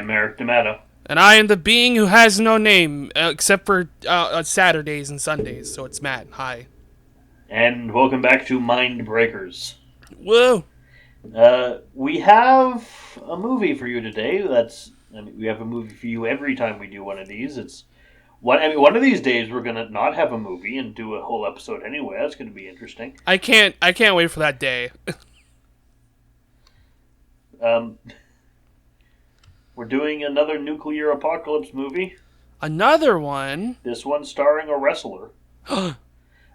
am Eric D'Amato. And I am the being who has no name, except for Saturdays and Sundays, so it's Matt. Hi. And welcome back to Mindbreakers. Whoa! We have a movie for you today. We have a movie for you every time we do one of these. One of these days we're gonna not have a movie and do a whole episode anyway. That's gonna be interesting. I can't wait for that day. We're doing another nuclear apocalypse movie. Another one? This one starring a wrestler.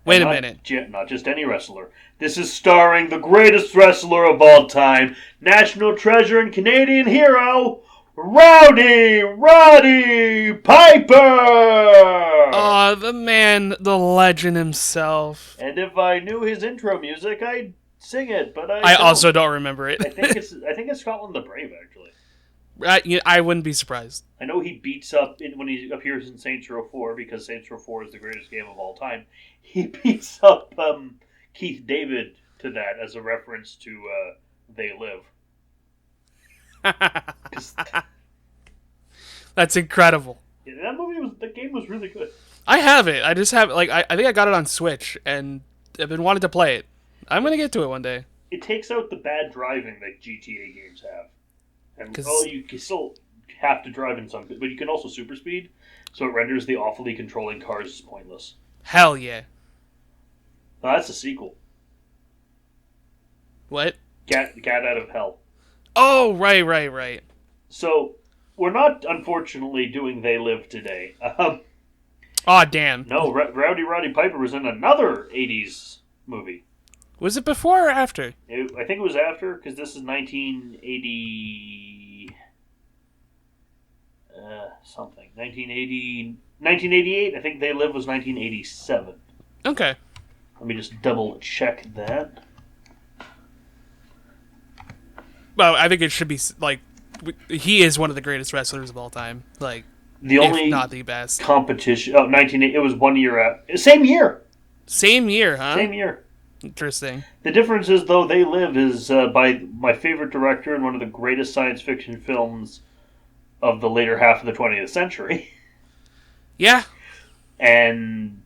Wait a minute. Not just any wrestler. This is starring the greatest wrestler of all time, national treasure and Canadian hero, Roddy Piper! The man, the legend himself. And if I knew his intro music, I'd sing it, but I also don't remember it. I think it's Scotland the Brave, actually. I wouldn't be surprised. I know he beats up when he appears in Saints Row 4 because Saints Row 4 is the greatest game of all time. He beats up Keith David to that as a reference to They Live. That's incredible. Yeah, the game was really good. I have it. I just have it. I think I got it on Switch and I've been wanting to play it. I'm gonna get to it one day. It takes out the bad driving that GTA games have. And you can still have to drive in some, but you can also super speed, so it renders the awfully controlling cars pointless. Hell yeah. No, that's a sequel. What? Cat Out of Hell. Oh, right. So, we're not, unfortunately, doing They Live today. Aw, damn. No, Roddy Piper was in another 80s movie. Was it before or after? I think it was after, because this is 1980... something. 1988. I think They Live was 1987. Okay. Let me just double check that. Well, I think it should be, he is one of the greatest wrestlers of all time. If not the best. Competition... Oh, 1980. It was 1 year out. Same year! Same year, huh? Same year. Interesting. The difference is, though, They Live is by my favorite director and one of the greatest science fiction films of the later half of the 20th century. Yeah. And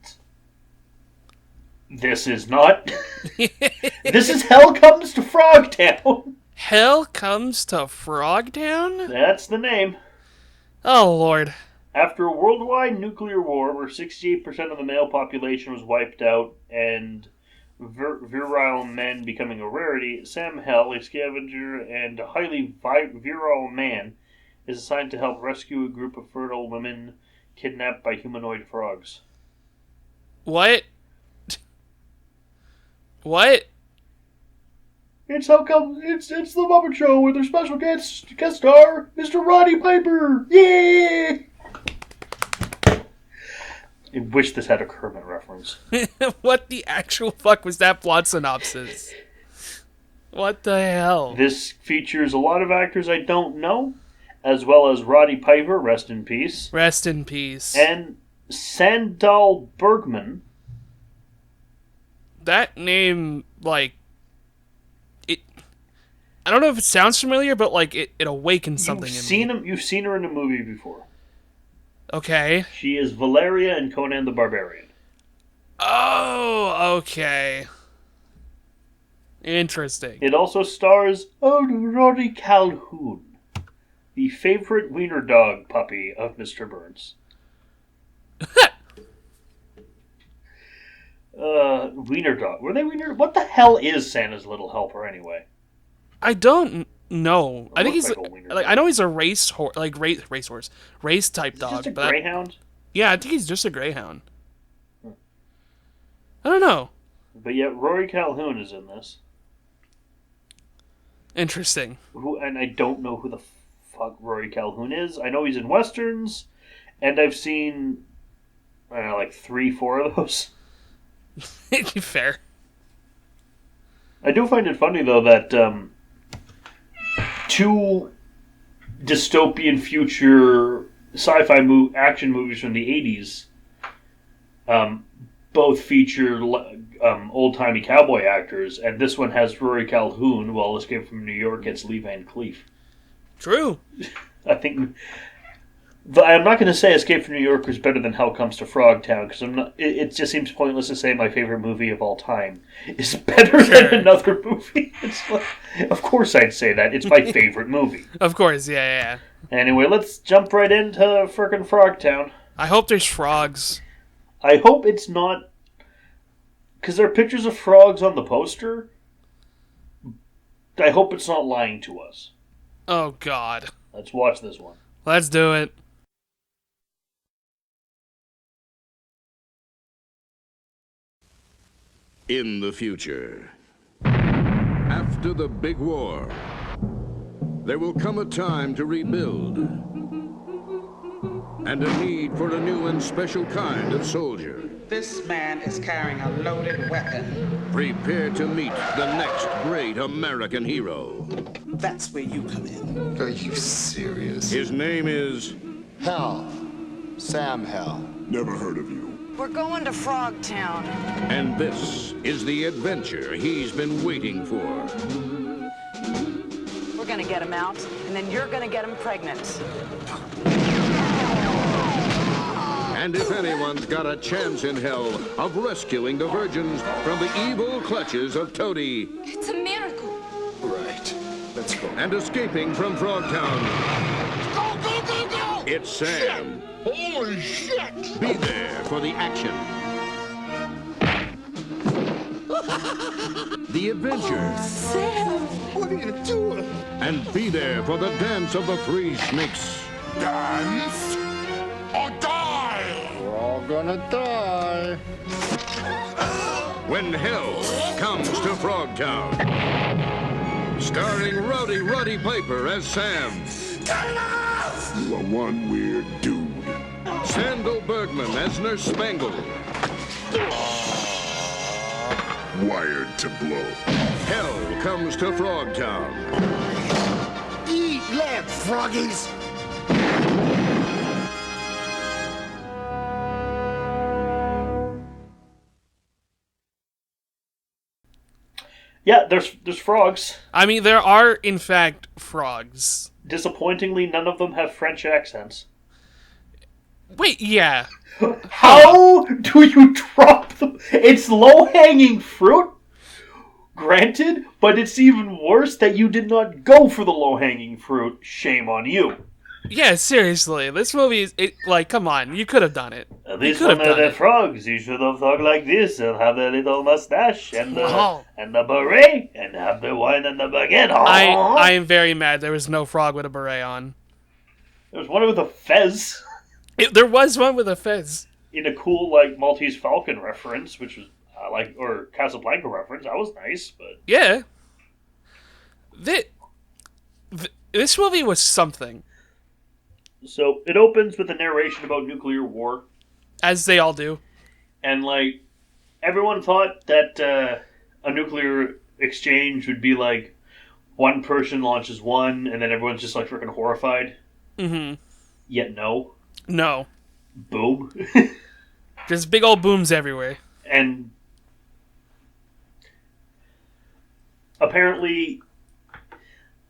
this is not. This is Hell Comes to Frogtown. Hell Comes to Frogtown? That's the name. Oh, Lord. After a worldwide nuclear war where 68% of the male population was wiped out and virile men becoming a rarity, Sam Hell, a scavenger and a highly virile man, is assigned to help rescue a group of fertile women kidnapped by humanoid frogs. What? What? It's the Muppet Show with their special guest star, Mr. Roddy Piper. Yeah! I wish this had a Kermit reference. What the actual fuck was that plot synopsis? What the hell? This features a lot of actors I don't know, as well as Roddy Piper, rest in peace. Rest in peace. And Sandal Bergman. That name, it... I don't know if it sounds familiar, but, it awakens something in me. You've seen her in a movie before. Okay. She is Valeria in Conan the Barbarian. Oh, okay. Interesting. It also stars Roddy Calhoun, the favorite wiener dog puppy of Mr. Burns. Wiener dog. Were they wiener? What the hell is Santa's Little Helper anyway? I don't know. I think he's I know he's a race type dog. Just a greyhound? Yeah, I think he's just a greyhound. I don't know. But yet Rory Calhoun is in this. Interesting. And I don't know who the fuck Rory Calhoun is. I know he's in westerns, and I've seen 3-4 of those. Fair. I do find it funny though that two dystopian future sci-fi action movies from the 80s both feature old-timey cowboy actors, and this one has Rory Calhoun, while Escape from New York gets Lee Van Cleef. True. I think... I'm not going to say Escape from New York is better than Hell Comes to Frogtown, because it just seems pointless to say my favorite movie of all time is better than another movie. Of course I'd say that. It's my favorite movie. Of course, yeah. Anyway, let's jump right into frickin' Frogtown. I hope there's frogs. I hope it's not... Because there are pictures of frogs on the poster. I hope it's not lying to us. Oh, God. Let's watch this one. Let's do it. In the future, after the big war, there will come a time to rebuild, and a need for a new and special kind of soldier. This man is carrying a loaded weapon. Prepare to meet the next great American hero. That's where you come in. Are you serious? His name is... Hell. Sam Hell. Never heard of you. We're going to Frogtown. And this is the adventure he's been waiting for. We're gonna get him out, and then you're gonna get him pregnant. And if anyone's got a chance in hell of rescuing the virgins from the evil clutches of Toady... It's a miracle. Right. Let's go. And escaping from Frogtown... Go, go, go, go! It's Sam. Holy shit! Be there for the action. The adventure. Sam! What are you doing? And be there for the dance of the three snakes. Dance or die? We're all gonna die. When hell comes to Frogtown. Starring Roddy Piper as Sam. You are one weird dude. Sandal Bergman as Nurse Spangle. Wired to blow. Hell comes to Frogtown. Eat lead, froggies! Yeah, there's frogs. I mean, there are, in fact, frogs. Disappointingly, none of them have French accents. Wait, yeah. How do you drop them? It's low-hanging fruit, granted, but it's even worse that you did not go for the low-hanging fruit. Shame on you. Yeah, seriously, this movie is, come on, you could have done it. This one are the frogs. You should have talked like this and have the little mustache and the beret and have the wine and the baguette. I am very mad there was no frog with a beret on. There was one with a fez. There was one with a fez. In a cool, Maltese Falcon reference, which was, or Casablanca reference. That was nice, but... Yeah. This movie was something. So, it opens with a narration about nuclear war. As they all do. And, everyone thought that a nuclear exchange would be, one person launches one, and then everyone's just, freaking horrified. Mm-hmm. Yet no. No. Boom. Just big old booms everywhere. And apparently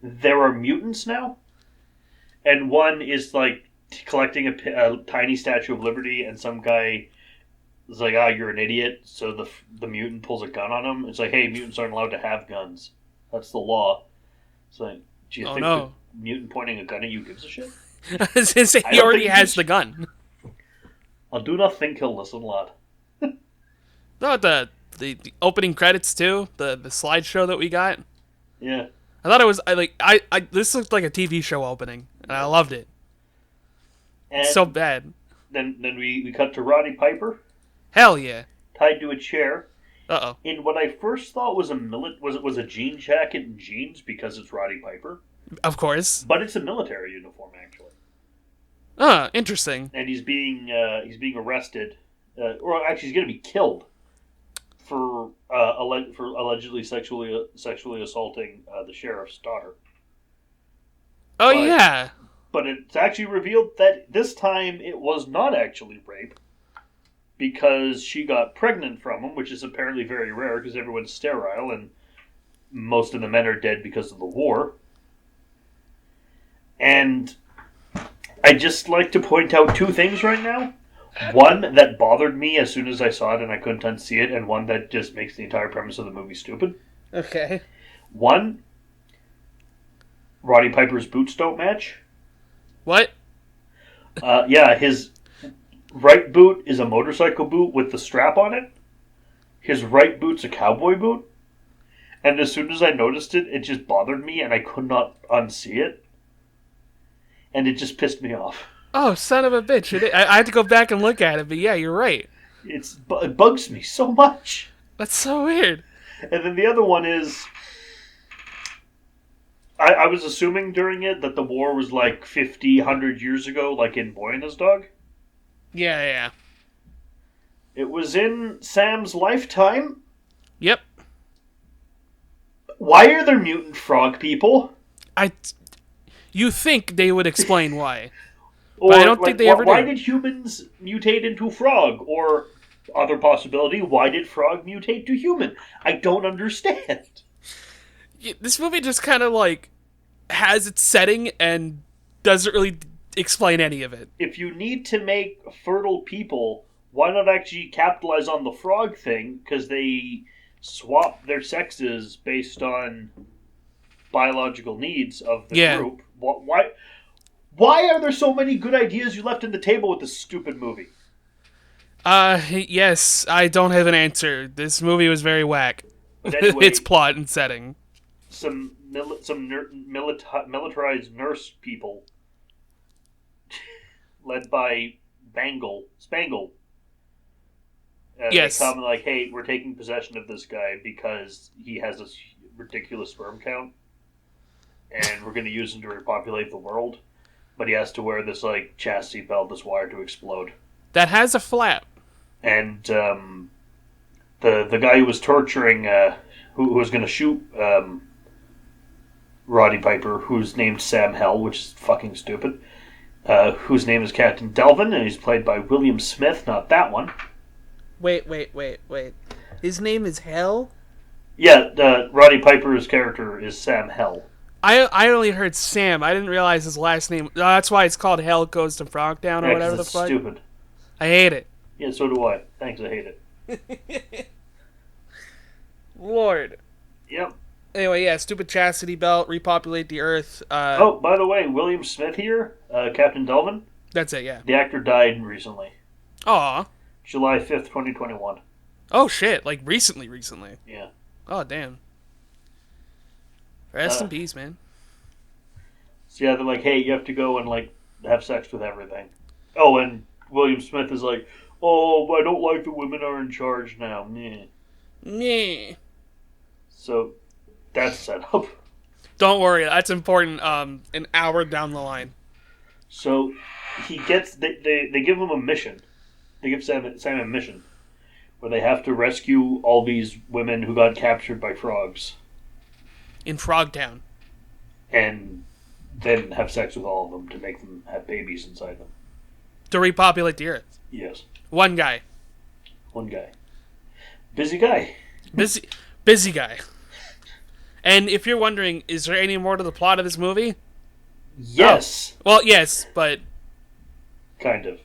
there are mutants now. And one is, collecting a tiny Statue of Liberty, and some guy is like, you're an idiot. So the mutant pulls a gun on him. It's like, hey, mutants aren't allowed to have guns. That's the law. It's like, do you think the mutant pointing a gun at you gives a shit? He already has the gun. I do not think he'll listen, lad. No, the opening credits too, the slideshow that we got. Yeah. I thought it was this looked like a TV show opening, and I loved it. And so bad. Then we cut to Roddy Piper. Hell yeah. Tied to a chair. Uh-oh. In what I first thought was a jean jacket and jeans because it's Roddy Piper. Of course. But it's a military uniform, actually. Interesting. And he's being arrested, or actually he's going to be killed for allegedly sexually assaulting the sheriff's daughter. Oh, yeah. But it's actually revealed that this time it was not actually rape, because she got pregnant from him, which is apparently very rare because everyone's sterile and most of the men are dead because of the war. And I just like to point out two things right now. One that bothered me as soon as I saw it and I couldn't unsee it, and one that just makes the entire premise of the movie stupid. Okay. One, Roddy Piper's boots don't match. What? Yeah, his right boot is a motorcycle boot with the strap on it. His right boot's a cowboy boot. And as soon as I noticed it, it just bothered me and I could not unsee it. And it just pissed me off. Oh, son of a bitch. I had to go back and look at it, but yeah, you're right. It bugs me so much. That's so weird. And then the other one is... I was assuming during it that the war was like 50, 100 years ago, like in Boy and His Dog. Yeah. It was in Sam's lifetime. Yep. Why are there mutant frog people? You think they would explain why. Or, but I don't think they ever do. Why did humans mutate into frog? Or, other possibility, why did frog mutate to human? I don't understand. This movie just kind of, like, has its setting and doesn't really explain any of it. If you need to make fertile people, why not actually capitalize on the frog thing? Because they swap their sexes based on biological needs of the group. Why are there so many good ideas you left on the table with this stupid movie? Yes, I don't have an answer. This movie was very whack. But anyway, its plot and setting. Some militarized nurse people, led by Spangle. Yes. They come like, hey, we're taking possession of this guy because he has this ridiculous sperm count, and we're going to use him to repopulate the world. But he has to wear this like chastity belt that's wired to explode. That has a flap. And the guy who was torturing, who was going to shoot Roddy Piper, who's named Sam Hell, which is fucking stupid, whose name is Captain Delvin, and he's played by William Smith, not that one. Wait. His name is Hell? Yeah, Roddy Piper's character is Sam Hell. I only heard Sam. I didn't realize his last name. That's why it's called Hell Goes to Frogtown or whatever the fuck. Stupid. I hate it. Yeah, so do I. Thanks, I hate it. Lord. Yep. Anyway, yeah, stupid chastity belt, repopulate the earth. Oh, by the way, William Smith here, Captain Delvin. That's it, yeah. The actor died recently. Aw. July 5th, 2021. Oh, shit. Like, recently. Yeah. Oh, damn. Rest in peace, man. So, yeah, they're like, hey, you have to go and, like, have sex with everything. Oh, and William Smith is like, oh, I don't like the women are in charge now. Meh. So, that's set up. Don't worry, that's important an hour down the line. So, he gets, they give him a mission. They give Sam a mission where they have to rescue all these women who got captured by frogs. In Frogtown. And then have sex with all of them to make them have babies inside them. To repopulate the earth. Yes. One guy. Busy guy. Busy guy. And if you're wondering, is there any more to the plot of this movie? Yes. Oh. Well, yes, but... Kind of.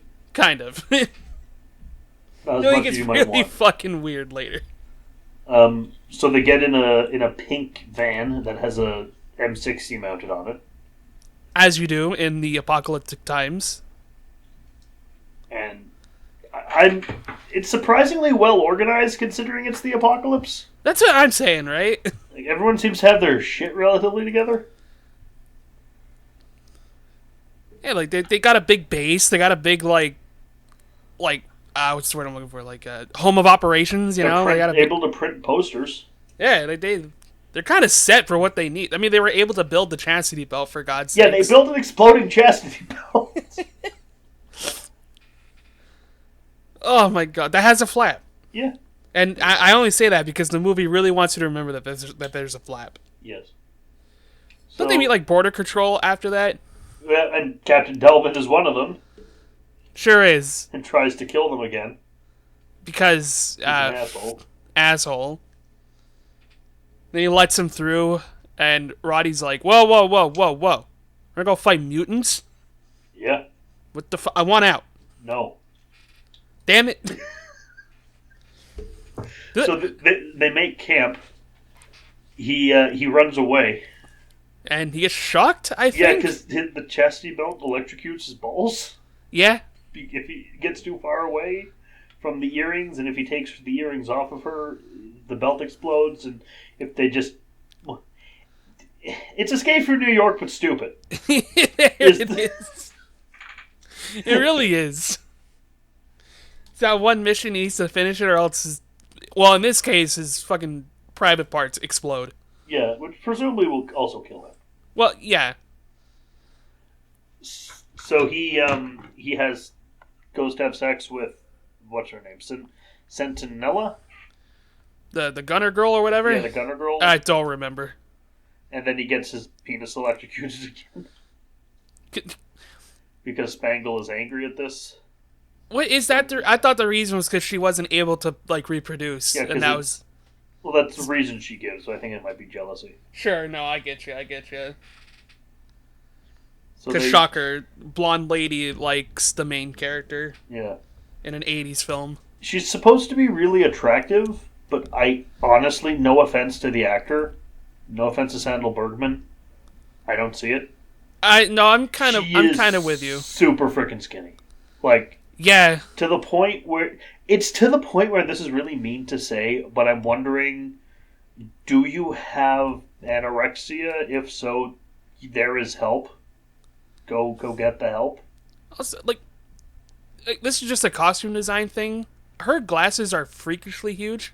It gets really fucking weird later. So they get in a pink van that has a M60 mounted on it. As you do in the apocalyptic times. And it's surprisingly well organized considering it's the apocalypse. That's what I'm saying, right? Like, everyone seems to have their shit relatively together. Yeah, like they got a big base. They got a big like what's the word I'm looking for? Like home of operations. You know, they got able to print posters. Yeah, they're kind of set for what they need. I mean, they were able to build the chastity belt for God's sake. Yeah, they built an exploding chastity belt. Oh my god, that has a flap. Yeah. And I only say that because the movie really wants you to remember that there's a flap. Yes. Don't they meet like border control after that? Yeah, and Captain Delvin is one of them. Sure is. And tries to kill them again. Because he's an asshole. Then he lets him through, and Roddy's like, whoa. We're gonna go fight mutants? Yeah. What the I want out. No. Damn it. So they make camp. He runs away. And he gets shocked, I think? Yeah, because the chastity belt electrocutes his balls. Yeah. If he gets too far away from the earrings, and if he takes the earrings off of her, the belt explodes, and if they just... It's Escape from New York, but stupid. It is. It really is. It's that one mission he needs to finish it, or else... Well, in this case, his fucking private parts explode. Yeah, which presumably will also kill him. Well, yeah. So he goes to have sex with, what's her name, Sentinella? The gunner girl or whatever? Yeah, the gunner girl. I don't remember. And then he gets his penis electrocuted again. Because Spangle is angry at this. What is that? I thought the reason was because she wasn't able to, like, reproduce. Yeah, and that was... Well, that's the reason she gives, so I think it might be jealousy. Sure, no, I get you. So Because, shocker, blonde lady likes the main character. Yeah. In an 80s film. She's supposed to be really attractive, but I honestly, no offense to the actor, no offense to Sandal Bergman, I don't see it. I'm kind of with you. Super freaking skinny. Like, yeah. To the point where this is really mean to say, but I'm wondering, do you have anorexia? If so, there is help. Go get the help. Also, like, this is just a costume design thing. Her glasses are freakishly huge.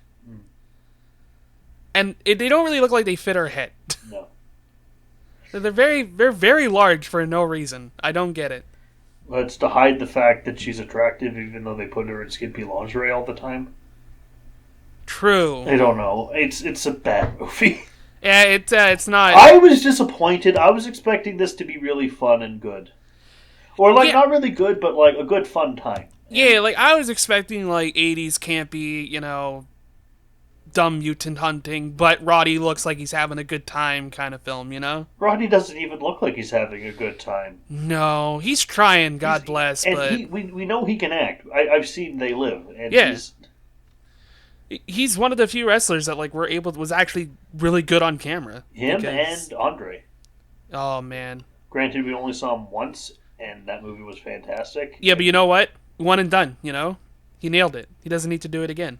And they don't really look like they fit her head. No. They're very large for no reason. I don't get it. Well, it's to hide the fact that she's attractive, even though they put her in skimpy lingerie all the time. True. I don't know. It's a bad movie. Yeah, it's not. I was disappointed. I was expecting this to be really fun and good, or like not really good, but like a good fun time. Yeah, like I was expecting like 80s campy, dumb mutant hunting, but Roddy looks like he's having a good time kind of film, Roddy doesn't even look like he's having a good time. No, he's trying, God bless. And but we know he can act. I've seen They Live, and yeah. He's one of the few wrestlers that was actually really good on camera. Him and Andre. Oh, man. Granted, we only saw him once, and that movie was fantastic. Yeah, but you know what? One and done, He nailed it. He doesn't need to do it again.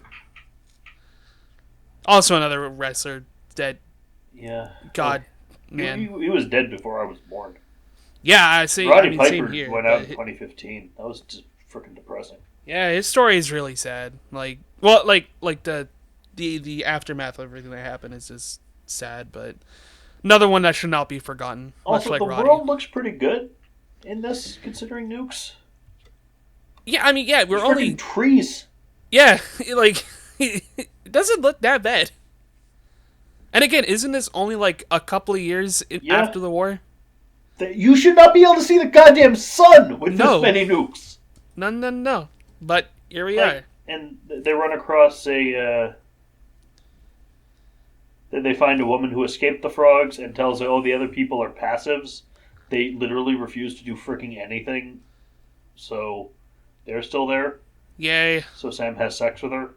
Also another wrestler dead. Yeah. God, man. He was dead before I was born. Yeah, I see. Roddy Piper same here, went out in 2015. That was just freaking depressing. Yeah, his story is really sad. The aftermath of everything that happened is just sad, but another one that should not be forgotten. Also, much like the Roddy. world looks pretty good in this, considering nukes. Yeah, I mean, yeah, we're only trees. Yeah, it doesn't look that bad. And again, isn't this only like a couple of years after the war? You should not be able to see the goddamn sun with this many nukes. No. But here we are. And they run across they find a woman who escaped the frogs and tells her, the other people are passives. They literally refuse to do freaking anything. So they're still there. Yay. So Sam has sex with her.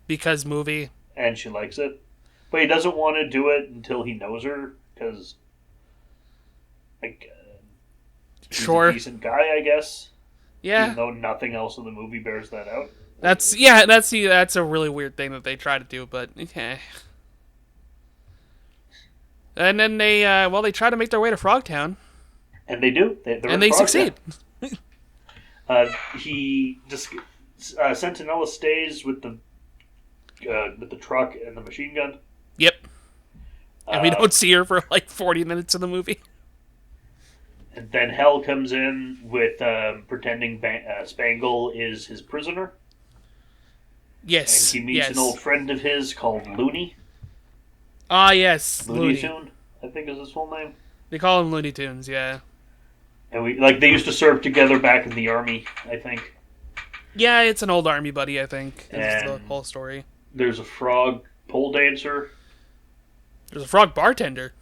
Because movie. And she likes it. But he doesn't want to do it until he knows her, because he's a decent guy, I guess. Yeah. Even though nothing else in the movie bears that out. That's a really weird thing that they try to do, but okay. And then they try to make their way to Frogtown. And they do. They succeed. Sentinella stays with the truck and the machine gun. Yep. And we don't see her for like 40 minutes of the movie. And then Hell comes in with pretending Spangle is his prisoner. Yes. And he meets an old friend of his called Looney. Ah, yes. Looney Tune, I think is his full name. They call him Looney Tunes, yeah. And they used to serve together back in the army, I think. Yeah, it's an old army buddy, I think. That's the And whole story. There's a frog pole dancer. There's a frog bartender.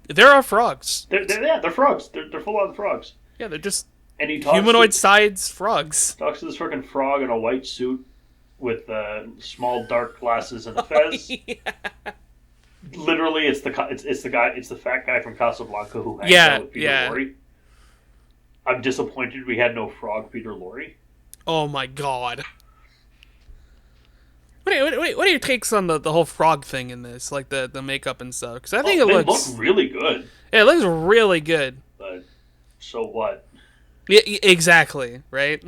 There are frogs. They're frogs. They're full-on frogs. Yeah, they're just And he talks humanoid-sized frogs. Talks to this freaking frog in a white suit with small dark glasses and a fez. Yeah. Literally, it's the fat guy from Casablanca who hangs out with Peter Lorre. I'm disappointed we had no frog Peter Lorre. Oh my god. What are your takes on the whole frog thing in this? Like the makeup and stuff? Because I think it looks really good. Yeah, it looks really good. But so what? Yeah, exactly, right?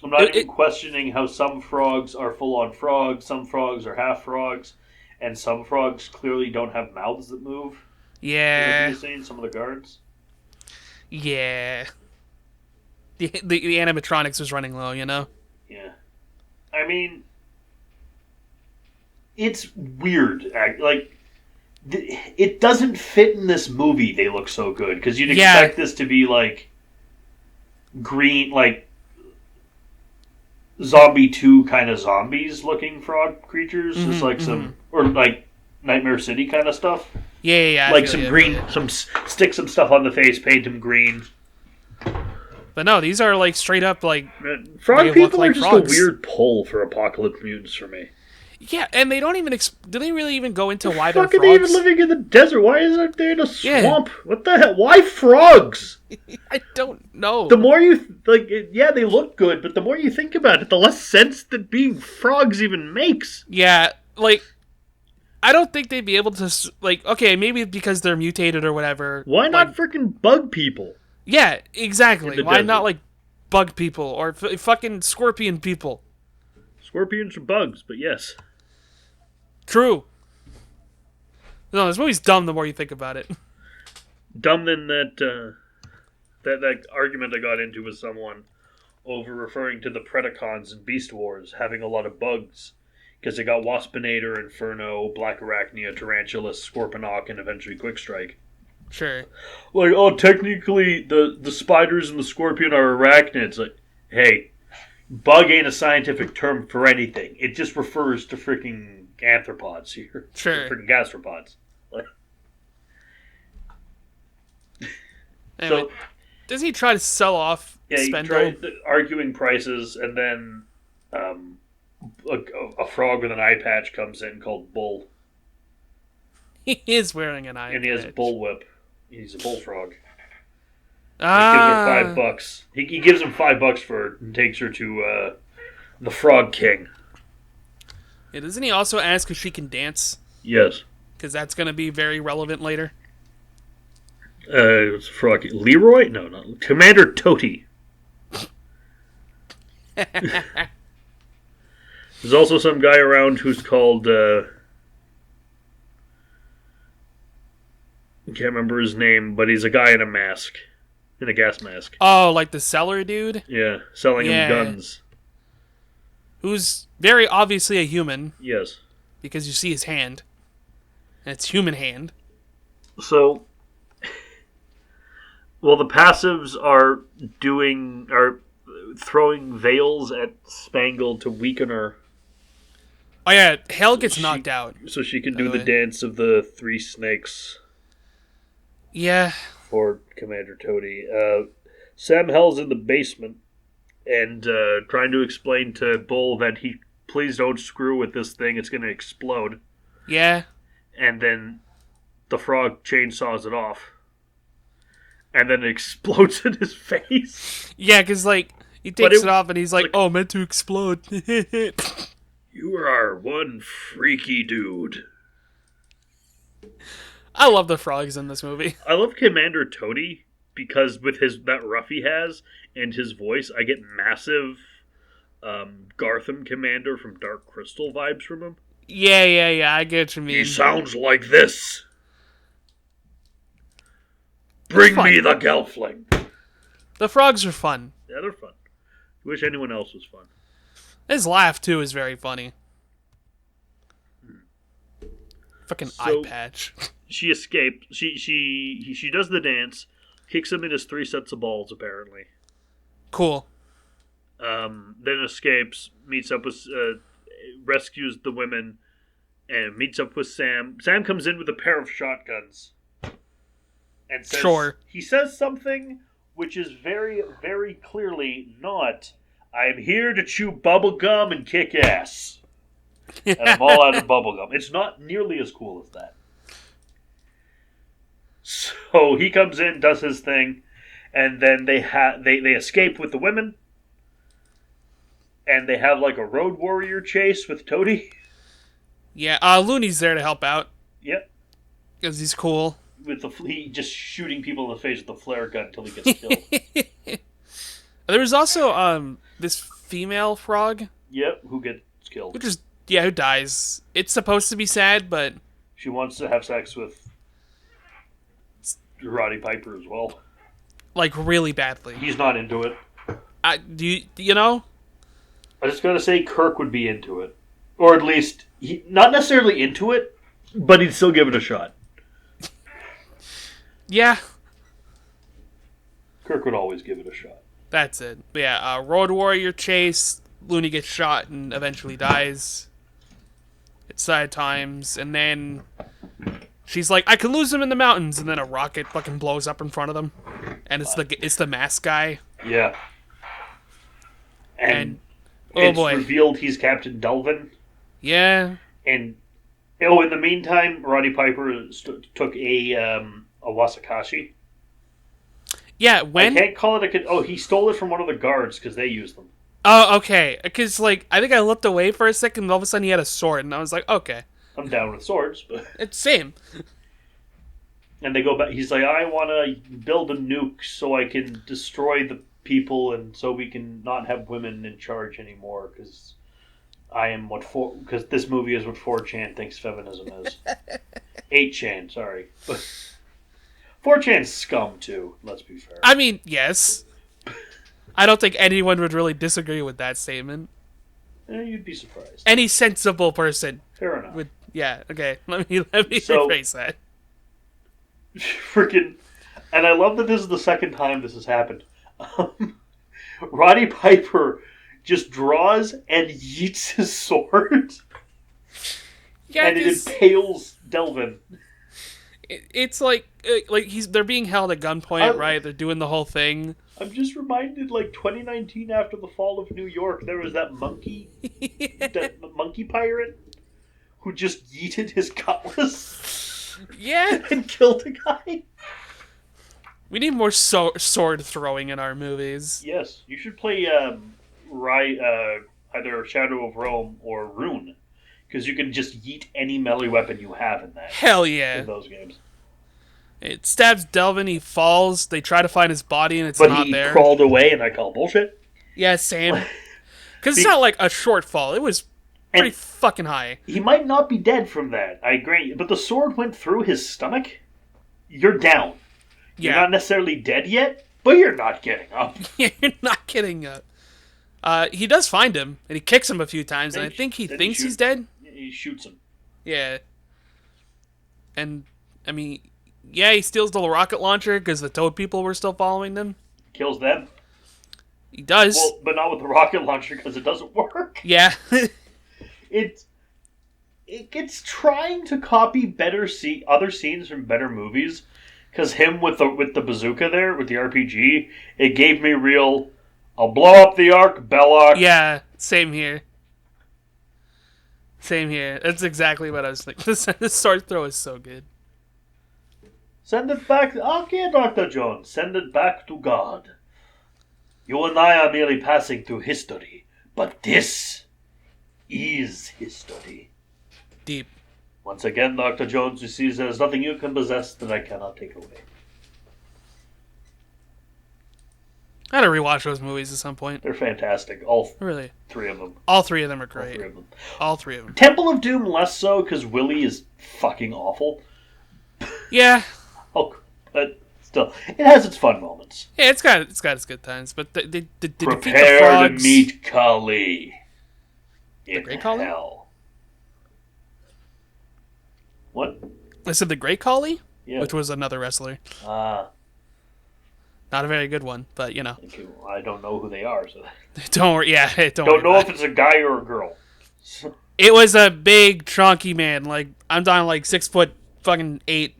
I'm not even questioning how some frogs are full-on frogs, some frogs are half frogs, and some frogs clearly don't have mouths that move. Yeah. You've seen some of the guards. Yeah. The animatronics was running low, you know? Yeah. I mean, it's weird. Like, it doesn't fit in this movie, they look so good. Because you'd expect this to be, like, green, like, Zombie 2 kind of zombies-looking frog creatures. Just like some... Or, like, Nightmare City kind of stuff. Yeah. Like some green... Stick some stuff on the face, paint them green. But no, these are, like, straight up, like... Frog people are just frogs. a weird pull for apocalypse mutants for me. Yeah, and they don't even... do they really even go into why they're frogs? Fuck, are they even living in the desert? Why isn't they in a swamp? What the hell? Why frogs? I don't know. The more you... they look good, but the more you think about it, the less sense that being frogs even makes. Yeah, like... I don't think they'd be able to... Like, okay, maybe because they're mutated or whatever. Why not freaking bug people? Yeah, exactly. Why desert. not, like, bug people or fucking scorpion people? Scorpions are bugs, but yes. True. No, this movie's dumb the more you think about it. Dumb than that argument I got into with someone over referring to the Predacons in Beast Wars having a lot of bugs. Because they got Waspinator, Inferno, Black Arachnia, Tarantula, Scorponok, and eventually Quickstrike. Sure. Like, oh, technically the spiders and the scorpion are arachnids. Like, hey, bug ain't a scientific term for anything. It just refers to freaking arthropods here. Sure. Freaking gastropods. Like, anyway, so, does he try to sell off Spendle? He tried arguing prices, and then a frog with an eye patch comes in called Bull. He is wearing an eye patch. And he has a bullwhip. He's a bullfrog. Ah. He gives her $5. He gives him $5 for it and takes her to the Frog King. Yeah, doesn't he also ask if she can dance? Yes. Because that's going to be very relevant later. It's Frog Leroy? No, not Commander Toty. There's also some guy around who's called I can't remember his name, but he's a guy in a mask. In a gas mask. Oh, like the seller dude? Yeah, selling him guns. Who's very obviously a human. Yes. Because you see his hand. And it's human hand. So, well, the passives are throwing veils at Spangle to weaken her. Oh yeah, Hell gets knocked out. So she can do the dance of the three snakes. Yeah. For Commander Toady. Sam Hell's in the basement and trying to explain to Bull that please don't screw with this thing, it's going to explode. Yeah. And then the frog chainsaws it off. And then it explodes in his face. Yeah, because, like, he takes it off and he's like, oh, meant to explode. You are one freaky dude. I love the frogs in this movie. I love Commander Toady because with that ruff he has and his voice, I get massive Gartham Commander from Dark Crystal vibes from him. Yeah, I get what you mean. He sounds like this. Bring me the Gelfling. The frogs are fun. Yeah, they're fun. I wish anyone else was fun. His laugh, too, is very funny. Fucking eye patch. She escaped. She does the dance, kicks him in his 3 sets of balls, apparently. Cool. Then escapes, meets up with, rescues the women, and meets up with Sam. Sam comes in with a pair of shotguns. And says, sure. He says something which is very, very clearly not, I'm here to chew bubble gum and kick ass. And I'm all out of bubble gum. It's not nearly as cool as that. So he comes in, does his thing, and then they escape with the women, and they have like a road warrior chase with Toady. Yeah, Looney's there to help out. Yep. Because he's cool. With he just shooting people in the face with a flare gun until he gets killed. There was also this female frog. Yep, who gets killed. Who dies. It's supposed to be sad, but... She wants to have sex with Roddy Piper as well. Like, really badly. He's not into it. Do you know? I just gotta say, Kirk would be into it. Or at least, not necessarily into it, but he'd still give it a shot. Yeah. Kirk would always give it a shot. That's it. But yeah, Road Warrior chase, Looney gets shot and eventually dies. It's sad times, and then she's like, I can lose him in the mountains, and then a rocket fucking blows up in front of them. And it's the mask guy. Yeah. And oh it's boy. revealed he's Captain Delvin. Yeah. And in the meantime, Roddy Piper took a Wasakashi. Yeah, when... I can't call it he stole it from one of the guards because they used them. Oh, okay. Because, like, I think I looked away for a second, and all of a sudden he had a sword, and I was like, okay. I'm down with swords, but... It's same. And they go back, he's like, I want to build a nuke so I can destroy the people and so we can not have women in charge anymore, because because this movie is what 4chan thinks feminism is. 8chan, sorry. But 4chan's scum, too, let's be fair. I mean, yes. I don't think anyone would really disagree with that statement. You'd be surprised. Any sensible person Fair enough. would. Yeah, okay. Let me rephrase that. Freaking... And I love that this is the second time this has happened. Roddy Piper just draws and yeets his sword. Yeah, and it impales Delvin. It's like they're being held at gunpoint, right? They're doing the whole thing. I'm just reminded, like 2019, after the fall of New York, there was that monkey, that monkey pirate, who just yeeted his cutlass. Yeah, and killed a guy. We need more sword throwing in our movies. Yes, you should play either Shadow of Rome or Rune, because you can just yeet any melee weapon you have in that. Hell yeah! In those games. It stabs Delvin, he falls, they try to find his body, and it's not there. But he crawled away, and I call bullshit. Yeah, same. Because it's not like a short fall. It was pretty fucking high. He might not be dead from that, I agree. But the sword went through his stomach. You're down. Yeah. You're not necessarily dead yet, but you're not getting up. You're not getting up. He does find him, and he kicks him a few times, and I think he thinks he's dead. He shoots him. Yeah. And, I mean... Yeah, he steals the rocket launcher because the Toad people were still following them. Kills them. He does. Well, but not with the rocket launcher because it doesn't work. Yeah. It's trying to copy other scenes from better movies. Because him with the bazooka there, with the RPG, it gave me real, I'll blow up the Ark, Belloc. Yeah, same here. Same here. That's exactly what I was thinking. This sword throw is so good. Send it back. Okay, Dr. Jones. Send it back to God. You and I are merely passing through history. But this is history. Deep. Once again, Dr. Jones, you see there's nothing you can possess that I cannot take away. I gotta rewatch those movies at some point. They're fantastic. All really? Three of them. All three of them are great. All three of them. All three of them. Temple of Doom less so, because Willie is fucking awful. Yeah. Oh, but still, it has its fun moments. Yeah, it's got its good times, but the defeat the Prepare frogs... to meet Kali. The Great Kali? Hell. What? I said the Great Kali? Yeah. Which was another wrestler. Ah. Not a very good one, but you know. I don't know who they are, so. Don't worry. Yeah, don't know if it's a guy or a girl. It was a big, chunky man. Like I'm down like 6'8".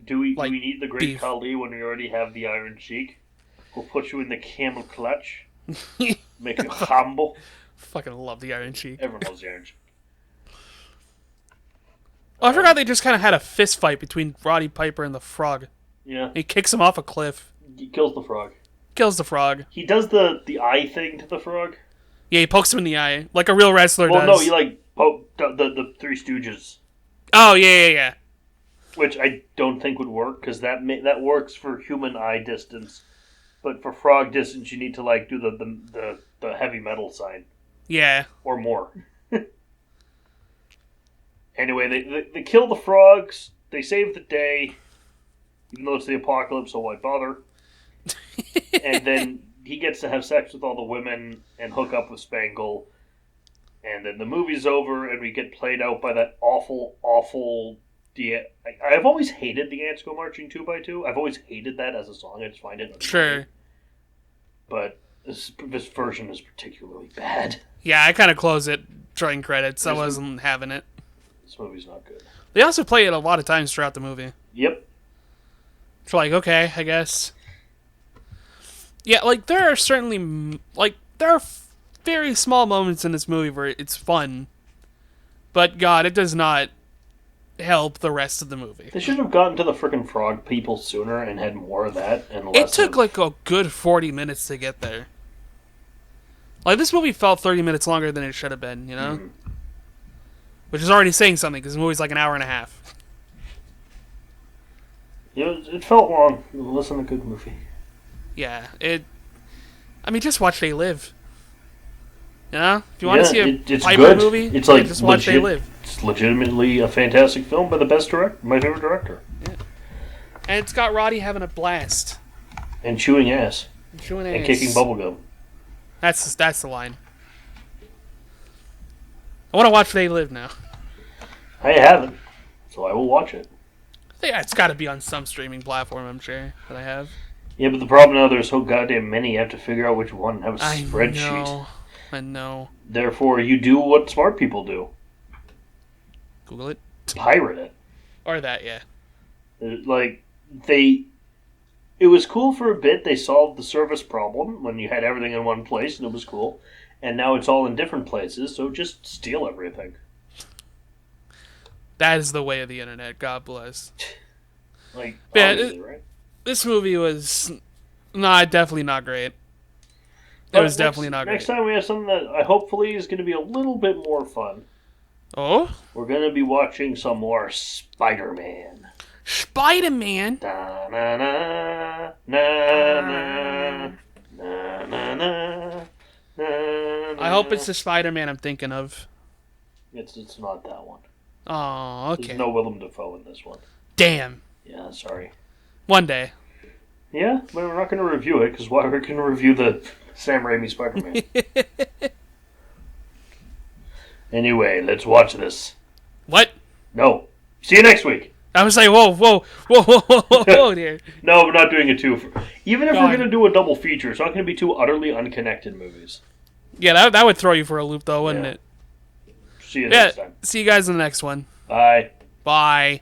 Do we like, need the Great Kali when we already have the Iron Sheik? We'll put you in the camel clutch. Make you humble. Fucking love the Iron Sheik. Everyone loves the Iron Sheik. Oh, I forgot they just kind of had a fist fight between Roddy Piper and the frog. Yeah. He kicks him off a cliff. He kills the frog. Kills the frog. He does the eye thing to the frog. Yeah, he pokes him in the eye. Like a real wrestler does. Well, no, he like poked the Three Stooges. Oh, yeah. Which I don't think would work, because that works for human eye distance. But for frog distance, you need to like do the heavy metal sign. Yeah. Or more. Anyway, they kill the frogs. They save the day. Even though it's the apocalypse, so why bother? And then he gets to have sex with all the women and hook up with Spangle. And then the movie's over, and we get played out by that awful... I've always hated the Ants Go Marching 2x2. I've always hated that as a song. I just find it annoying. Sure. But this version is particularly bad. Yeah, I kind of closed it during credits. I wasn't having it. This movie's not good. They also play it a lot of times throughout the movie. Yep. It's like, okay, I guess. Yeah, like, there are certainly... Like, there are very small moments in this movie where it's fun. But, God, it does not help the rest of the movie. They should have gotten to the frickin' frog people sooner and had more of that. And It took, like, a good 40 minutes to get there. Like, this movie felt 30 minutes longer than it should have been, you know? Mm-hmm. Which is already saying something, because the movie's like an hour and a half. Yeah, it felt long. It wasn't a good movie. Yeah, I mean, just watch They Live. You know? If you want to see a Piper movie, it's like just watch They Live. It's legitimately a fantastic film by the best director, my favorite director. Yeah. And it's got Roddy having a blast. And chewing ass. And kicking bubblegum. That's the line. I want to watch They Live now. I haven't, so I will watch it. Yeah, it's got to be on some streaming platform, I'm sure, that I have. Yeah, but the problem now, there's so goddamn many, you have to figure out which one. Have a spreadsheet. I know. Therefore, you do what smart people do. Google it. Pirate it. Or that, yeah. Like, it was cool for a bit. They solved the service problem when you had everything in one place, and it was cool. And now it's all in different places, so just steal everything. That is the way of the internet. God bless. Like, right? This movie was definitely not great. It was definitely not great. Next time we have something that hopefully is going to be a little bit more fun. Oh? We're going to be watching some more Spider-Man. Spider-Man? Da na na na na na na na. I hope it's the Spider-Man I'm thinking of. It's not that one. Oh, okay. There's no Willem Dafoe in this one. Damn. Yeah, sorry. One day. Yeah, but we're not going to review it, because why we're going to review the Sam Raimi Spider-Man. Anyway, let's watch this. What? No. See you next week. I was like, whoa, dear. No, we're not doing a two. Even if we're going to do a double feature, it's not going to be two utterly unconnected movies. Yeah, that would throw you for a loop, though, wouldn't it? See you next time. See you guys in the next one. Bye. Bye.